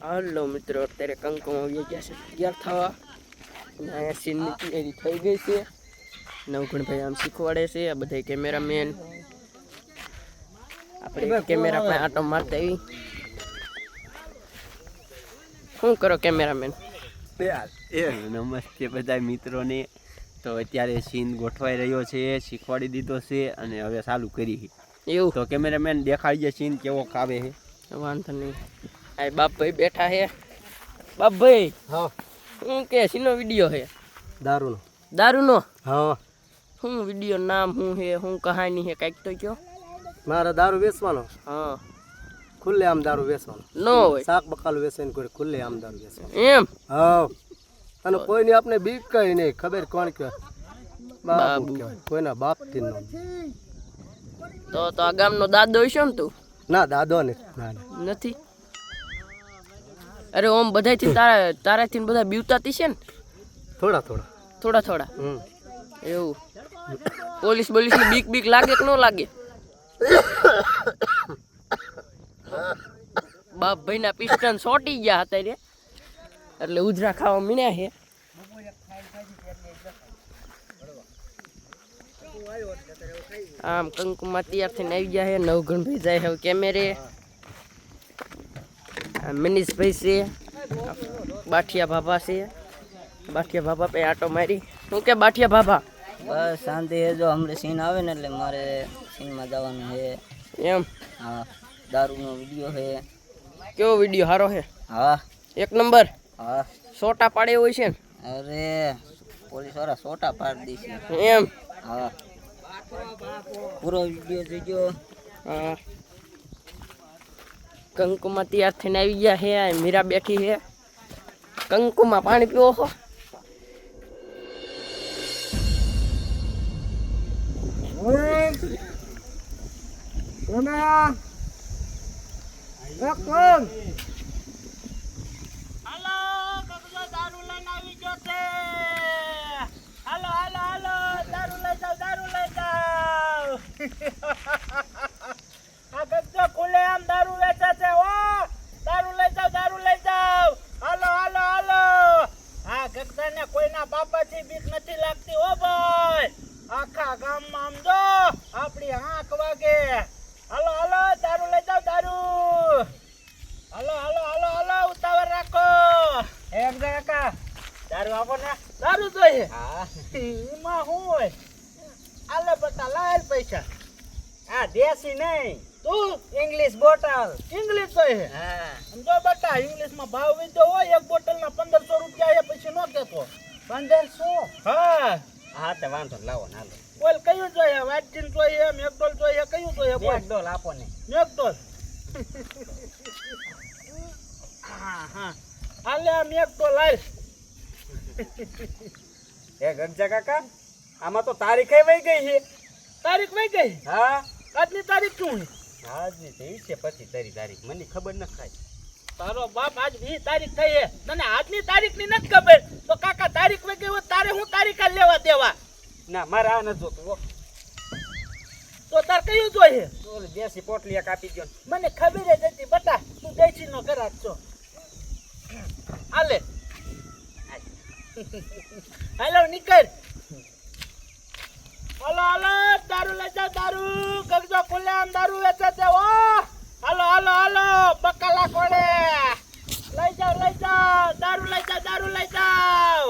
હાલો મિત્રો, અત્યારે કંકુમાં આવી ગયા છે તૈયાર થવા. અને અહીંયા સીનની તૈયારી થઈ ગઈ છે. નવગણભાઈ આમ શીખવાડે છે. આ બધા કેમેરામેન આપણે કેમેરા પાસે આટો મારતા આવી. શું કરો કેમેરામેન? નમસ્તે બધા મિત્રોને. તો અત્યારે સીન ગોઠવાઈ રહ્યો છે, શીખવાડી દીધો છે અને હવે ચાલુ કરી. એવું તો કેમેરામેન દેખાડીએ સીન કેવો ખાવે છે. વાંધો નહીં. આ બાપભાઈ બેઠા છે. બાપભાઈ, હા, શું કે સીનો વિડીયો છે? દારૂનો. દારૂનો? હા, શું વિડીયો નામ શું છે, શું કહાની છે, કાંઈક તો કયો. મારે દારૂ વેચવાનો. હા, ખુલ્લે આમ દારૂ વેચવાનો. નો હોય શાક બકાલું વેચીને કોઈ ખુલ્લે આમ દારૂ વેચવાનો. એમ? હા, અને કોઈની આપણે બીક કઈ નહીં. ખબર કોણ કે બાબુ કહેવાય, કોઈના બાપ થી નો. તો આ ગામનો દાદો હશો ને તું? ના, દાદો ને. ના ના, નથી. અરે ઓમ બધાથી તારાથી બધા બીવતાતી છે ને? થોડા થોડા. થોડા થોડા. એવું? પોલીસ બોલીસની બીક બીક લાગે કે ન લાગે? બાપ ભાઈના પિસ્ટન સોટી ગયા હતા રે, એટલે ઉધરા ખાવા મીણ્યા છે. આમ કંકુમાં તૈયાર થઈને આવી ગયા છે. નવગણભાઈ જાય હવે કેમેરે. મનીષભાઈ છે, બાઠિયા ભાભા છે. બાઠિયા ભાભા पे આટો મારી. શું કે બાઠિયા ભાભા? બસ શાંતિ છે. જો હમણાં સીન આવે ને એટલે મારે સીનમાં જવાનું છે. એમ? હા, દારૂનો વિડીયો છે. કેવો વિડીયો? સારો છે? હા, એક નંબર. હા. સોટા પાડે હોય છે ને? અરે પોલીસ વાળા સોટા પાડી દે છે. એમ? હા, પૂરો વિડીયો જોજો. હા. કંકુમાં તૈયાર થઈને આવી ગયા છે. આ મીરા બેઠી છે. કંકુમાં પાણી પીવો છો? આ ગજ્જો ખુલે આમ દારૂ વેચે છે. ઓ દારૂ લઈ જાવ, દારૂ લઈ જાવ. હાલો હાલો હાલો. આ ગજ્જાને કોઈના બાપાથી બીક નથી લાગતી. ઓ ભાઈ, આખા ગામમાં આમ જો આપણી આંખ વાગે. હાલો હાલો, દારૂ લઈ જાવ, દારૂ. હાલો હાલો હાલો હાલો, ઉતાવળ રાખો. એમ કાકા, દારૂ આપો ને. દારૂ જોઈએ? હા. એમાં શું હોય? આલે બતા લાલ પૈસા. આ દેશી નહીં, તું ઇંગ્લિશ બોટલ. ઇંગ્લિશ જોઈએ? હા. સમજો બટા, ઇંગ્લિશમાં ભાવ વિધો હોય એક બોટલના 1500 રૂપિયા છે. પછી નો કેતો 1500? હા. હા તો વાંધો લાવો નાલો. બોલ કયું જોઈએ? વાટજીન જોઈએ, મેકડોલ જોઈએ, કયું જોઈએ? મેકડોલ આપો ને. મેકડોલ. હા હા, હાલે આ મેકડોલ લાવ. એ ગરજા કાકા, આમાં તો તારીખે વહી ગઈ છે. તારીખ વહી ગઈ? હા, આજની તારીખ શું છે? આજની થઈ છે, પછી તારી તારીખ મને ખબર ન ખાય. તારો બાપ આજ 20 તારીખ થઈ છે, તને આજની તારીખની નથી ખબર? તો કાકા તારીખ વહી ગઈ હોય તારે હું તારીખ આ લેવા દેવા? ના, મારે આ નથી જોતું. તો તાર કયું જોઈએ? ઓલી દેશી પોટલી કાપી દો. મને ખબર જ હતી બટા, તું દેશી નો ઘરાક છો. હાલે હાલો નીકળ. હાલો હાલો, દારૂ લઈ જાવ, દારૂ. ગગજો ખુલ્લે આમ દારૂ વેચે છે. ઓ હાલો હાલો હાલો, બકાલા કોડે લઈ જાવ, લઈ જાવ, દારૂ લઈ જાવ, દારૂ લઈ જાવ.